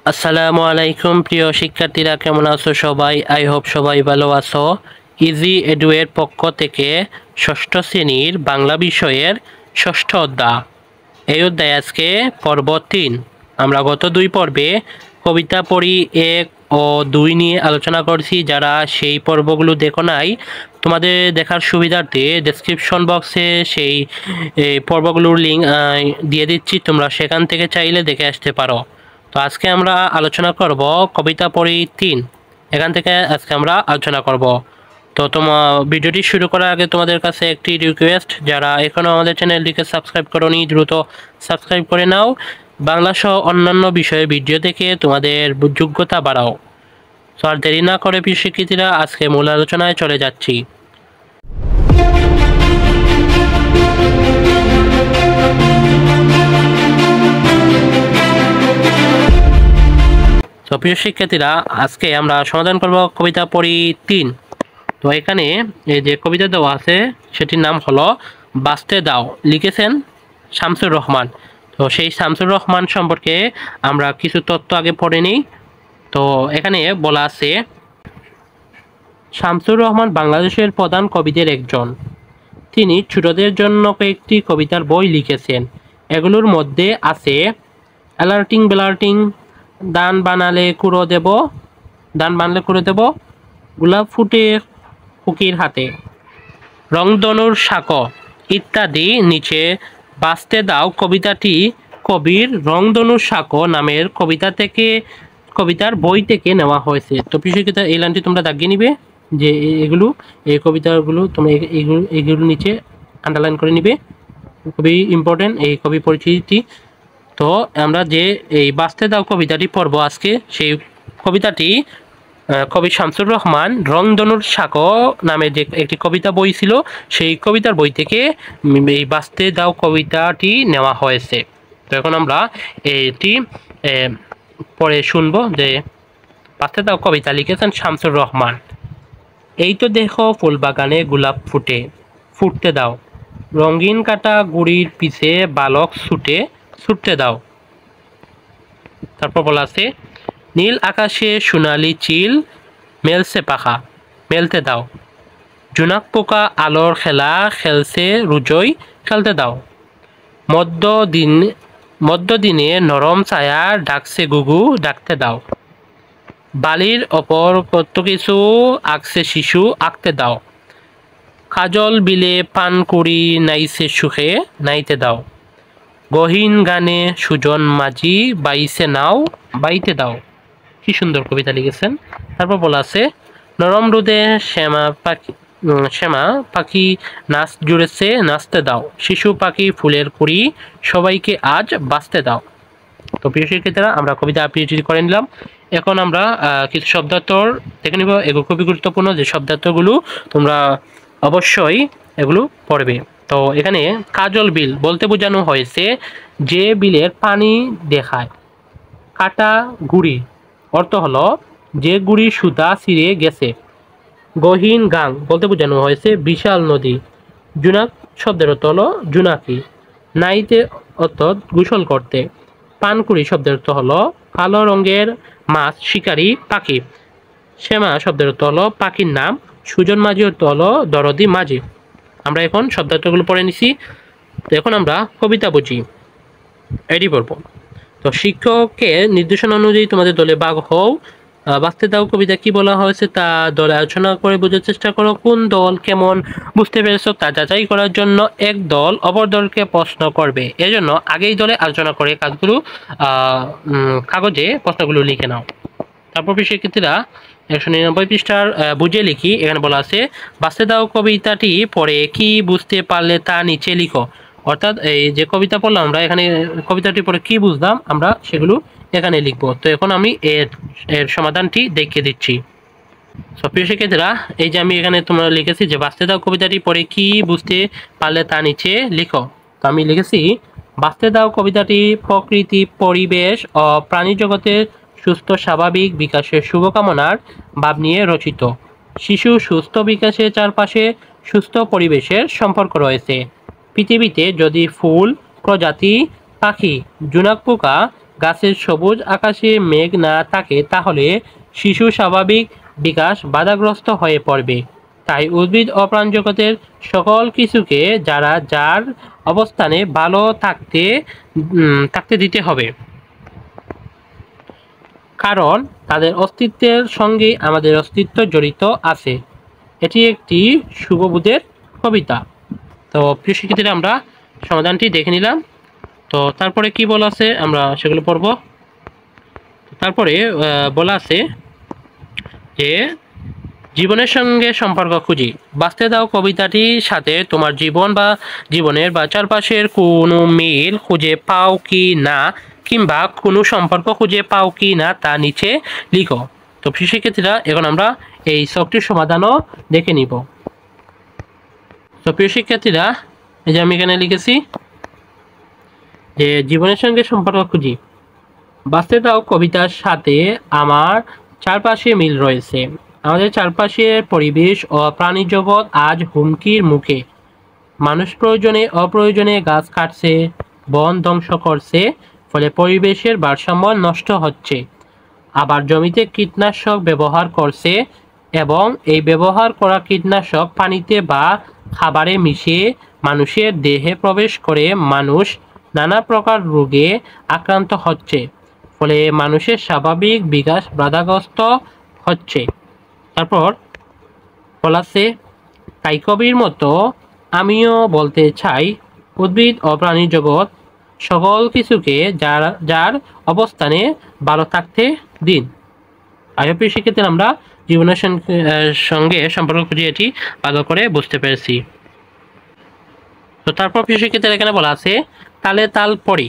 আসসালামু আলাইকুম প্রিয় শিক্ষার্থীরা, কেমন আছো সবাই? আই হোপ সবাই ভালো আছো। ইজি এডুয়ের পক্ষ থেকে ষষ্ঠ শ্রেণীর বাংলা বিষয়ের ষষ্ঠ অধ্যায়, এই অধ্যায় আজকে পর্ব 3। আমরা গত 2 পর্বে কবিতা পড়ি 1 ও 2 নিয়ে আলোচনা করছি। যারা সেই পর্বগুলো দেখো নাই, তোমাদের দেখার সুবিধার্থে ডেসক্রিপশন বক্সে সেই পর্বগুলোর লিঙ্ক দিয়ে দিচ্ছি, তোমরা সেখান থেকে চাইলে দেখে আসতে পারো। তো আজকে আমরা আলোচনা করব কবিতা পড়ি 3, এখান থেকে আজকে আমরা আলোচনা করব। তো তোমার ভিডিওটি শুরু করার আগে তোমাদের কাছে একটি রিকোয়েস্ট, যারা এখনও আমাদের চ্যানেলটিকে সাবস্ক্রাইব করোনি দ্রুত সাবস্ক্রাইব করে নাও। বাংলা সহ অন্যান্য বিষয়ে ভিডিও দেখে তোমাদের যোগ্যতা বাড়াও। তো আর দেরি না করে প্রিয় শিক্ষার্থীরা, আজকে মূল আলোচনায় চলে যাচ্ছি। তো প্রিয় শিক্ষার্থীরা, আজকে আমরা সমাধান করব কবিতা পড়ি 3। তো এখানে এই যে কবিতা দেওয়া আছে সেটির নাম হলো বাঁচতে দাও, লিখেছেন শামসুর রহমান। তো সেই শামসুর রহমান সম্পর্কে আমরা কিছু তথ্য আগে পড়ে নিই। তো এখানে বলা আছে, শামসুর রহমান বাংলাদেশের প্রধান কবিদের একজন। তিনি ছোটদের জন্য কয়েকটি কবিতার বই লিখেছেন। এগুলোর মধ্যে আছে অ্যালার্টিং বেলার্টিং, দান বানালে কুড়ো দেব, দান বানালে কুড়ো দেব, গোলাপ ফুটে খুকির হাতে, রংধনুর শাক ইত্যাদি। নিচে বাঁচতে দাও কবিতাটি কবির রংধনুর শাক নামের কবিতার বই থেকে নেওয়া হয়েছে। তো প্রিয় এই লাইনটি তোমরা দাগিয়ে নিবে, যে এই কবিতাগুলো তোমরা এগুলো নিচে আন্ডারলাইন করে নিবে, খুবই ইম্পর্টেন্ট এই কবি পরিচিতি। তো আমরা যে এই বাঁচতে দাও কবিতাটি পড়ব আজকে, সেই কবিতাটি কবি শামসুর রহমান রংধনুর শাক নামে যে একটি কবিতা বই ছিল, সেই কবিতার বই থেকে এই বাঁচতে দাও কবিতাটি নেওয়া হয়েছে। তো এখন আমরা এটি পরে শুনবো যে বাঁচতে দাও কবিতা লিখেছেন শামসুর রহমান। এই তো দেখো ফুলবাগানে গোলাপ ফুটতে দাও, রঙিন কাটা গুড়ির পিছে বালক ছুটতে দাও। তারপর বলা আছে, নীল আকাশে সোনালি চিল মেলতে দাও, জোনাক পোকা আলোর খেলা খেলছে রুজই খেলতে দাও, মধ্যদিনে নরম ছায়া ডাকছে গুগু ডাকতে দাও, বালির ওপর কত কিছু আঁকছে শিশু আঁকতে দাও, কাজল বিলে পানকুড়ি নাইছে সুখে নাইতে দাও, গহীন গানে সুজন মাঝি বাইতে দাও। কি সুন্দর কবিতা লিখেছেন। তারপর বলা আছে, নরম রোদে শ্যামা পাখি নাচ জুড়েছে নাচতে দাও, শিশু পাখি ফুলের কুড়ি সবাইকে আজ বাঁচতে দাও। তো প্রিয় শিক্ষার্থীরা, আমরা কবিতা আবৃত্তি করে নিলাম। এখন আমরা কিছু শব্দার্থর দেখে নিব। এগুলো খুবই গুরুত্বপূর্ণ, যে শব্দার্থগুলো তোমরা অবশ্যই এগুলো পড়বে। তো এখানে কাজল বিল বলতে বোঝানো হয়েছে যে বিলের পানি দেখায়। কাটা গুড়ি অর্থ হলো যে গুড়ি সুতা ছিঁড়ে গেছে। গহীন গাং বলতে বোঝানো হয়েছে বিশাল নদী। জোনাক শব্দের অর্থ হলো জোনাকি। নাইতে অর্থ গোসল করতে। পানকুড়ি শব্দের অর্থ হলো কালো রঙের মাছ শিকারী পাখি। শ্যামা শব্দের অর্থ হলো পাখির নাম। সুজন মাঝি অর্থ হলো দরদি মাঝি। আমরা এখন শব্দার্থগুলো পড়ে নিছি। তো এখন আমরা কবিতা বুঝি, এটি পড়ব। তো শিক্ষকের নির্দেশনা অনুযায়ী তোমাদের দলে ভাগ হও। বাঁচতে দাও কবিতা কি বলা হয়েছে তা দলে আলোচনা করে বোঝার চেষ্টা করো। কোন দল কেমন বুঝতে পেরেছ তা যাচাই করার জন্য এক দল অপর দলকে প্রশ্ন করবে। এজন্য আগেই দলে আলোচনা করে কাজগুলো কাগজে প্রশ্নগুলো লিখে নাও। তারপর শিক্ষার্থীরা 199 পৃষ্ঠার বুঝে লিখি। এখানে বলা আছে, বাঁচতে দাও কবিতাটি পড়ে কি বুঝতে পারলে তা নিচে লিখো। অর্থাৎ এই যে কবিতা পড়লাম আমরা, এখানে কবিতাটি পড়ে কি বুঝলাম আমরা সেগুলো এখানে লিখবো। তো এখন আমি এর সমাধানটি দেখিয়ে দিচ্ছি। প্রিয় শিক্ষার্থীরা, এই যে আমি এখানে তোমরা লিখেছি যে বাঁচতে দাও কবিতাটি পড়ে কি বুঝতে পারলে তা নিচে লিখো। তো আমি লিখেছি, বাঁচতে দাও কবিতাটি প্রকৃতি পরিবেশ ও প্রাণী জগতের সুস্থ স্বাভাবিক বিকাশের শুভকামনার ভাব নিয়ে রচিত। শিশু সুস্থ বিকাশের চারপাশে সুস্থ পরিবেশের সম্পর্ক রয়েছে। পৃথিবীতে যদি ফুল প্রজাতি, পাখি, জোনাক পোকা গাছের সবুজ আকাশে মেঘ না থাকে তাহলে শিশু স্বাভাবিক বিকাশ বাধাগ্রস্ত হয়ে পড়বে। তাই উদ্ভিদ ও প্রাণ জগতের সকল কিছুকে যার অবস্থানে ভালো থাকতে দিতে হবে, কারণ তাদের অস্তিত্বের সঙ্গে আমাদের অস্তিত্ব জড়িত আছে। এটি একটি শুভবোধের কবিতা। তো প্রিয় শিক্ষার্থীরা, আমরা সমাধানটি দেখে নিলাম। তো তারপরে কি বলা আছে আমরা সেগুলো পড়ব। তারপরে বলা আছে যে জীবনের সঙ্গে সম্পর্ক খুঁজি। বাঁচতে দাও কবিতাটির সাথে তোমার জীবনের বা চারপাশের কোনো মিল খুঁজে পাও কি না, কিংবা কোনো সম্পর্ক খুঁজে পাও কি না তা নিচে লিখো। তো প্রিয় শিক্ষার্থীরা, এখন আমরা এই শখটির সমাধানও দেখে নিব। তো প্রিয় শিক্ষার্থীরা, এই যে আমি এখানে লিখেছি যে জীবনের সঙ্গে সম্পর্ক খুঁজি। বাঁচতে দাও কবিতার সাথে আমার চারপাশে মিল রয়েছে। আমাদের চারপাশের পরিবেশ ও প্রাণী জগৎ আজ হুমকির মুখে। মানুষ প্রয়োজনে অপ্রয়োজনে গাছ কাটছে, বন ধ্বংস করছে, ফলে পরিবেশের ভারসাম্য নষ্ট হচ্ছে। আবার জমিতে কীটনাশক ব্যবহার করছে এবং এই ব্যবহার করা কীটনাশক পানিতে বা খাবারে মিশিয়ে মানুষের দেহে প্রবেশ করে মানুষ নানা প্রকার রোগে আক্রান্ত হচ্ছে, ফলে মানুষের স্বাভাবিক বিকাশ বাধাগ্রস্ত হচ্ছে। তারপর বলাছে, তাই কবির মতো আমিও বলতে চাই, উদ্ভিদ ও প্রাণী জগৎ সকল কিছুকে যার অবস্থানে ভালো থাকতে দিন। প্রিয় শিক্ষার্থীরা, আমরা জীবনের সঙ্গে সম্পর্ক খুঁজে এটি ভালো করে বুঝতে পেরেছি। তো তারপর প্রিয় শিক্ষার্থীরা, এখানে বলা আছে তালে তাল পড়ি।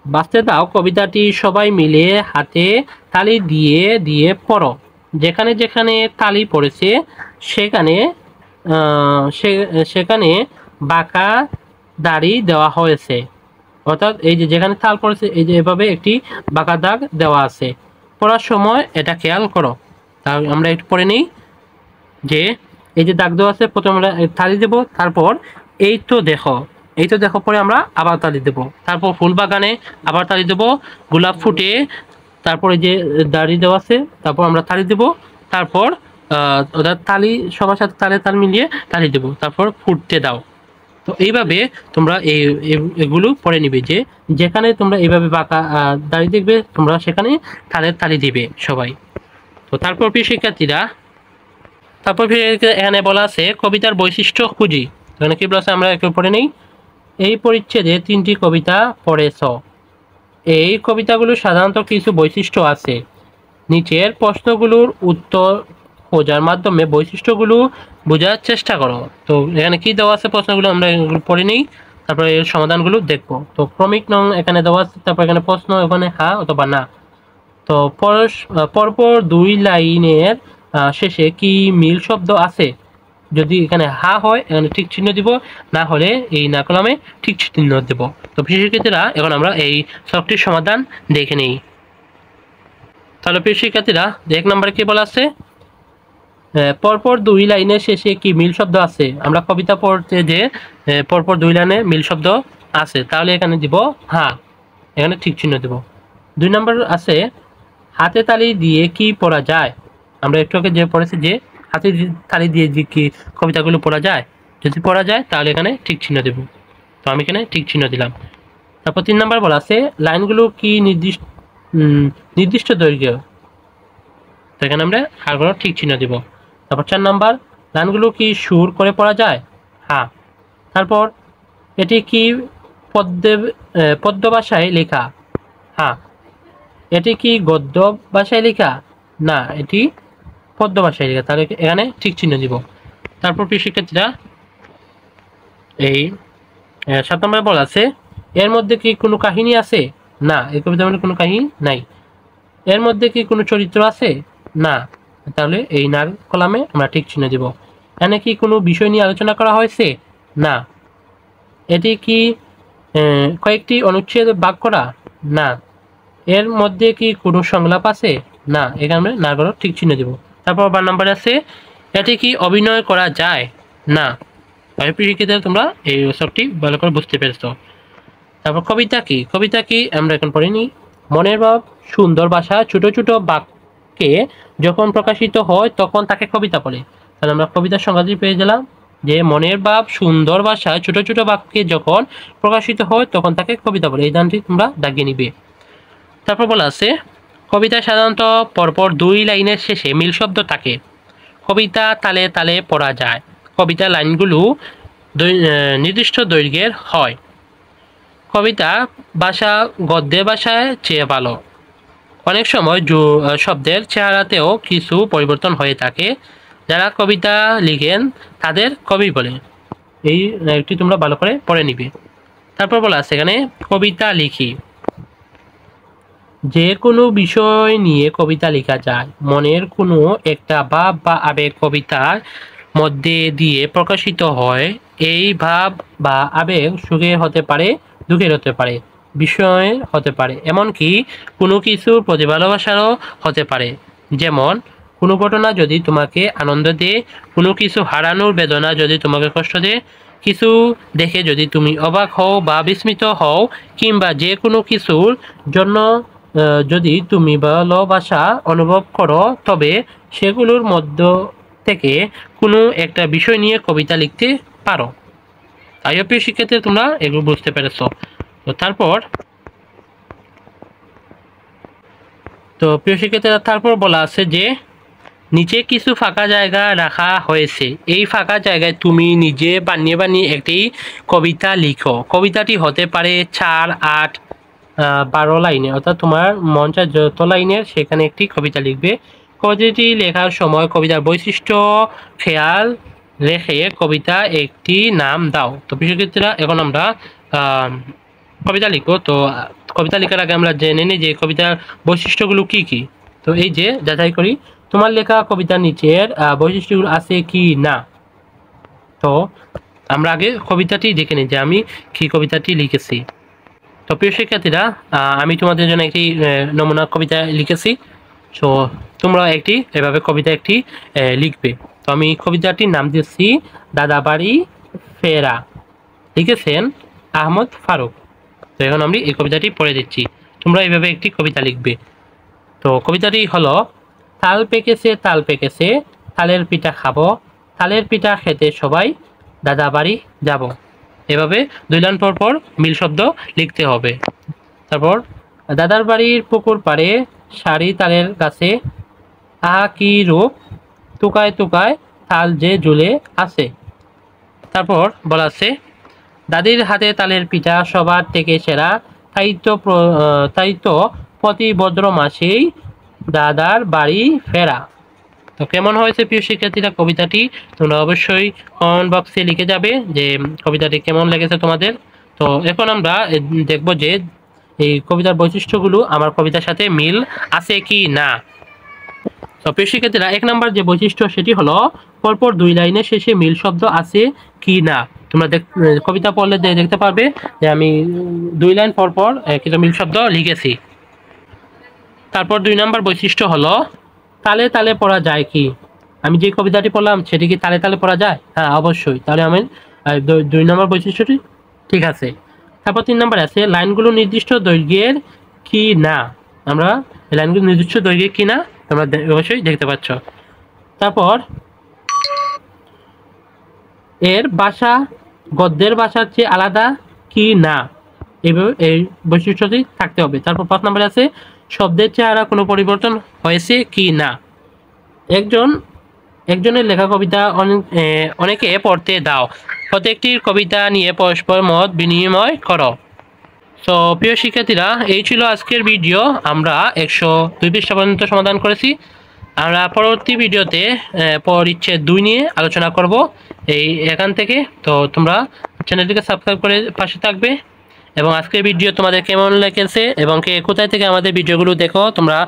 বাঁচতে দাও কবিতাটি সবাই মিলে হাতে তালি দিয়ে দিয়ে পড়ো। যেখানে যেখানে তালি পড়েছে সেখানে বাঁকা দাড়ি দেওয়া হয়েছে, অর্থাৎ এই যে যেখানে তাল পড়েছে এই যে এভাবে একটি বাঁকা দাগ দেওয়া আছে। পড়ার সময় এটা খেয়াল করো। তাহলে আমরা একটু পড়ে নিই যে এই যে দাগ দেওয়া আছে, প্রথমে আমরা তালি দেব, তারপর এই তো দেখো পরে আমরা আবার তালি দেব, তারপর ফুল বাগানে আবার তালি দেব, গোলাপ ফুটে তারপরে যে দাড়ি দেওয়া আছে তারপর আমরা তালি দেব, তারপর ওদের তালি সবার সাথে তাল মিলিয়ে তালি দেব, তারপর ফুটতে দাও। তো এইভাবে তোমরা এগুলো পড়ে নিবে যে যেখানে তোমরা এইভাবে বাঁকা দাড়ি দেখবে তোমরা সেখানে তালি দিবে সবাই। তো তারপর প্রিয় শিক্ষার্থীরা, এখানে বলা আছে কবিতার বৈশিষ্ট্য খুঁজি। এখানে কি বলা আছে আমরা একটু পড়ে নেই। এই পরিচ্ছেদে 3টি কবিতা পড়েছ। এই কবিতাগুলো সাধারণত কিছু বৈশিষ্ট্য আছে। নিচের প্রশ্নগুলোর উত্তর খোঁজার মাধ্যমে বৈশিষ্ট্যগুলো বোঝার চেষ্টা করো। তো এখানে কি দেওয়া আছে প্রশ্নগুলো আমরা এগুলো পড়ে নিই, তারপরে এর সমাধানগুলো দেখবো। তো ক্রমিক নং এখানে দেওয়া আছে, তারপর এখানে প্রশ্ন এখানে হ্যাঁ অথবা না। তো পরপর 2 লাইনের শেষে কি মিল শব্দ আছে? যদি এখানে হা হয় এখানে ঠিক চিহ্ন দিব, না হলে এই না কলমে ঠিক চিহ্ন দেব। তো প্রিয় শিক্ষার্থীরা, এখন আমরা এই সবটির সমাধান দেখে নিই। তাহলে প্রিয় শিক্ষার্থীরা, 1 নম্বরে কি বলা আছে, পরপর 2 লাইনের শেষে কি মিল শব্দ আছে? আমরা কবিতা পড়তে যে পরপর 2 লাইনে মিল শব্দ আছে, তাহলে এখানে দিব হ্যাঁ, এখানে ঠিক চিহ্ন দেব। 2 নম্বর আছে হাতে তালি দিয়ে কি পড়া যায়? আমরা একটু আগে যে পড়েছি যে হাতে তালি দিয়ে যে কি কবিতাগুলো পড়া যায়, যদি পড়া যায় তাহলে এখানে ঠিক চিহ্ন দেব। তো আমি এখানে ঠিক চিহ্ন দিলাম। তারপর 3 নম্বর বলা আছে লাইনগুলো কি নির্দিষ্ট দৈর্ঘ্য, তো এখানে আমরা হারগুলো ঠিক চিহ্ন দিব। তারপর 4 নম্বর লাইনগুলো কি সুর করে পড়া যায়? হ্যাঁ। তারপর এটি কি পদ্য ভাষায় লেখা? হ্যাঁ। এটি কি গদ্য ভাষায় লেখা? না, এটি পদ্য ভাষায় লেখা, তাহলে এখানে ঠিক চিহ্ন দিব। তারপর প্রিয় শিক্ষার্থীরা, এই 7 নম্বরে বলা আছে এর মধ্যে কি কোনো কাহিনী আছে? না, এই কবিতার মধ্যে কোনো কাহিনী নাই। এর মধ্যে কি কোনো চরিত্র আছে? না, তাহলে এই নার কলামে আমরা ঠিক চিহ্ন দিব। এখানে কি কোনো বিষয় নিয়ে আলোচনা করা হয়েছে? না। এটি কি কয়েকটি অনুচ্ছেদ ভাগ করা? না। এর মধ্যে কি কোনো সংলাপ আছে? না, এখানে না করে ঠিক চিহ্ন দিব। তারপর 12 নম্বরে আছে এটি কি অভিনয় করা যায়? না। তোমরা এই সবটি ভালো করে বুঝতে পেরেছো। তারপর কবিতা কি আমরা এখন পড়ে নিই। মনের ভাব সুন্দর ভাষা ছোট ছোট বাক্যে যখন প্রকাশিত হয় তখন তাকে কবিতা বলে। তাহলে আমরা কবিতার সংজ্ঞাটি পেয়ে গেলাম যে মনের ভাব সুন্দর ভাষায় ছোট ছোট বাক্যে যখন প্রকাশিত হয় তখন তাকে কবিতা বলে। এই দানটি তোমরা দাগিয়ে নিবে। তারপর বলা আছে কবিতায় সাধারণত পরপর 2 লাইনের শেষে মিল শব্দ থাকে। কবিতা তালে তালে পড়া যায়। কবিতা লাইনগুলো নির্দিষ্ট দৈর্ঘ্যের হয়। কবিতা ভাষা গদ্যের ভাষায় চেয়ে ভালো। অনেক সময় শব্দের চেহারাতেও কিছু পরিবর্তন হয়ে থাকে। যারা কবিতা লিখেন তাদের কবি বলে। এই একটি তোমরা ভালো করে পড়ে নিবে। তারপর বলা আছে এখানে কবিতা লিখি। যে কোনো বিষয় নিয়ে কবিতা লেখা যায়। মনের কোনো একটা ভাব বা আবেগ কবিতার মধ্যে দিয়ে প্রকাশিত হয়। এই ভাব বা আবেগ সুখের হতে পারে, দুঃখের হতে পারে, বিষয়ের হতে পারে, এমনকি কোনো কিছুর প্রতি ভালোবাসারও হতে পারে। যেমন কোনো ঘটনা যদি তোমাকে আনন্দ দেয়, কোনো কিছু হারানোর বেদনা যদি তোমাকে কষ্ট দেয়, কিছু দেখে যদি তুমি অবাক হও বা বিস্মিত হও, কিংবা যে কোনো কিছুর জন্য যদি তুমি ভালোবাসা অনুভব করো, তবে সেগুলোর মধ্য থেকে কোনো একটা বিষয় নিয়ে কবিতা লিখতে পারো। প্রিয় শিক্ষার্থী তোমরা এগুলো বুঝতে পেরেছো। তো প্রিয় শিক্ষার্থীরা তারপর বলা আছে যে নিচে কিছু ফাঁকা জায়গা রাখা হয়েছে। এই ফাঁকা জায়গায় তুমি নিজে বানিয়ে বানিয়ে একটি কবিতা লিখো। কবিতাটি হতে পারে 4, 8, 12 লাইনে, অর্থাৎ তোমার মন চায় যত লাইনের সেখানে একটি কবিতা লিখবে। কবিতাটি লেখার সময় কবিতার বৈশিষ্ট্য খেয়াল রেখে কবিতা একটি নাম দাও। তো প্রিয় শিক্ষার্থীরা এখন আমরা কবিতা লিখবো। তো কবিতা লেখার আগে আমরা জেনে নিই যে কবিতার বৈশিষ্ট্যগুলো কি কি। তো এই যে যাচাই করি তোমার লেখা কবিতার নিচের বৈশিষ্ট্যগুলো আছে কি না। তো আমরা আগে কবিতাটি দেখে নিই যে আমি কি কবিতাটি লিখেছি। তো প্রিয় শিক্ষার্থীরা আমি তোমাদের জন্য একটি নমুনা কবিতা লিখেছি। সো তোমরা এভাবে কবিতা একটি লিখবে। তো আমি কবিতাটির নাম দিয়েছি দাদাবাড়ি ফেরা, লিখেছেন আহমদ ফারুক। তো এখন আমি এই কবিতাটি পড়ে দিচ্ছি, তোমরা এইভাবে একটি কবিতা লিখবে। তো কবিতাটি হলো তাল পেকেছে তাল পেকেছে, তালের পিঠা খাবো, তালের পিঠা খেতে সবাই দাদাবাড়ি যাব। এভাবে 2 লাইন পর পর মিল শব্দ লিখতে হবে। তারপর দাদার বাড়ির পুকুর পাড়ে সারি তালের গাছে, আহা কি রূপ, তুকায় তুকায় তাল যে ঝুলে আছে। তারপর বলা আছে দাদির হাতে তালের পিঠা সবার থেকে সেরা, তাই তো প্রতি ভদ্র মাসেই দাদার বাড়ি ফেরা। তো কেমন হয়েছে প্রিয় শিক্ষার্থীরা কবিতাটি? তোমরা অবশ্যই কমেন্ট বক্সে লিখে যাবে যে কবিতাটি কেমন লেগেছে তোমাদের। তো এখন আমরা দেখব যে এই কবিতার বৈশিষ্ট্যগুলো আমার কবিতার সাথে মিল আছে কি না। তো প্রিয় শিক্ষার্থীরা 1 নম্বর যে বৈশিষ্ট্য সেটি হলো পরপর 2 লাইনের শেষে মিল শব্দ আছে কি না। তোমরা কবিতা পড়লে দেখতে পারবে যে আমি 2 লাইন পরপর কিছু মিল শব্দ লিখেছি। তারপর 2 নম্বর বৈশিষ্ট্য হলো তালে তালে পড়া যায় কি। আমি যে কবিতাটি পড়লাম সেটি কি তালে তালে পড়া যায়? হ্যাঁ অবশ্যই। তাহলে আমি 2 নম্বর বৈশিষ্ট্যটি ঠিক আছে। তারপর 3 নম্বর আছে লাইনগুলো নির্দিষ্ট দৈর্ঘ্যের কি না। আমরা লাইনগুলো নির্দিষ্ট দৈর্ঘ্যের কি না তোমরা অবশ্যই দেখতে পাচ্ছ। তারপর এর ভাষা গদ্যের ভাষার চেয়ে আলাদা কি না, এই বৈশিষ্ট্যটি থাকতে হবে। তারপর 5 নম্বরে আছে শব্দের চেহারা কোনো পরিবর্তন হয়েছে কি না। একজনের লেখা কবিতা অনেকে পড়তে দাও। প্রত্যেকটির কবিতা নিয়ে পরস্পর মত বিনিময় করো। তো প্রিয় শিক্ষার্থীরা এই ছিল আজকের ভিডিও। আমরা 102 পৃষ্ঠা পর্যন্ত সমাধান করেছি। আমরা পরবর্তী ভিডিওতে পরিচ্ছেদ 2 নিয়ে আলোচনা করব এখান থেকে। তো তোমরা চ্যানেলটিকে সাবস্ক্রাইব করে পাশে থাকবে। এবং আজকের ভিডিও তোমাদের কেমন লেগেছে এবং কোথায় থেকে আমাদের ভিডিওগুলো দেখো তোমরা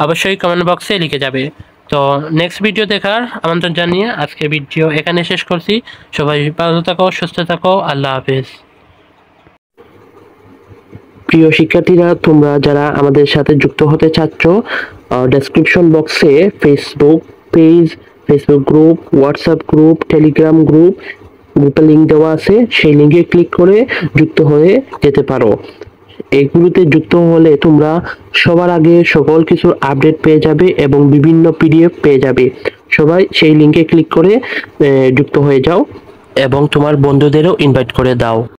অবশ্যই কমেন্ট বক্সে লিখে যাবে। তো নেক্সট ভিডিও দেখার আমন্ত্রণ জানিয়ে আজকের ভিডিও এখানে শেষ করছি। সবাই ভালো থাকো, সুস্থ থাকো, আল্লাহ হাফেজ। প্রিয় শিক্ষার্থীরা তোমরা যারা আমাদের সাথে যুক্ত হতে চাচ্ছ, ডেসক্রিপশন বক্সে Facebook page, Facebook group, WhatsApp group, Telegram গ্রুপের লিঙ্ক দেওয়া আছে। সেই লিঙ্কে ক্লিক করে যুক্ত হয়ে যেতে পারো। এগুলোতে যুক্ত হলে তোমরা সবার আগে সকল কিছুর আপডেট পেয়ে যাবে এবং বিভিন্ন পিডিএফ পেয়ে যাবে। সবাই সেই লিঙ্কে ক্লিক করে যুক্ত হয়ে যাও এবং তোমার বন্ধুদেরও ইনভাইট করে দাও।